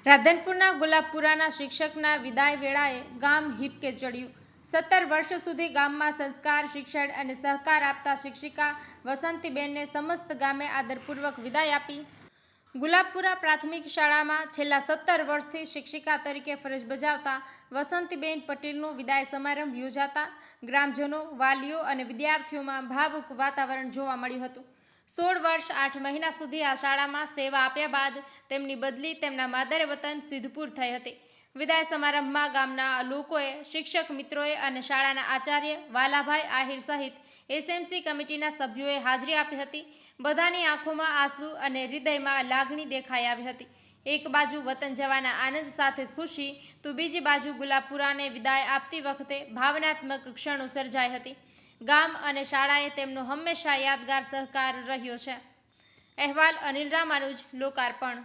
રાધનપુરના ગુલાબપુરાના શિક્ષકના વિદાય વેળાએ ગામ હિબકે ચડ્યું। 17 વર્ષ સુધી ગામમાં સંસ્કાર, શિક્ષણ અને સહકાર આપતા શિક્ષિકા વસંતીબેનને સમસ્ત ગામે આદરપૂર્વક વિદાય આપી। ગુલાબપુરા પ્રાથમિક શાળામાં છેલ્લા 17 વર્ષથી શિક્ષિકા તરીકે ફરજ બજાવતા વસંતીબેન પટેલનો વિદાય સમારંભ યોજાતા ગ્રામજનો, વાલીઓ અને વિદ્યાર્થીઓમાં ભાવુક વાતાવરણ જોવા મળ્યું હતું। 16 વર્ષ 8 મહિના સુધી આ શાળામાં સેવા આપ્યા બાદ તેમની બદલી તેમના માદરે વતન સિદ્ધપુર થઈ હતી। વિદાય સમારંભમાં ગામના લોકોએ, શિક્ષક મિત્રોએ અને શાળાના આચાર્ય વાલાભાઈ આહિર સહિત એસએમસી કમિટીના સભ્યોએ હાજરી આપી હતી। બધાની આંખોમાં આંસુ અને હૃદયમાં લાગણી દેખાઈ આવી હતી। એક બાજુ વતન જવાના આનંદ સાથે ખુશી, તો બીજી બાજુ ગુલાબપુરાને વિદાય આપતી વખતે ભાવનાત્મક ક્ષણો સર્જાઈ હતી। ગામ અને શાળાએ તેમનો હંમેશા યાદગાર સહકાર રહ્યો છે। અહેવાલ અનિલ રામાનુજ, લોકાર્પણ।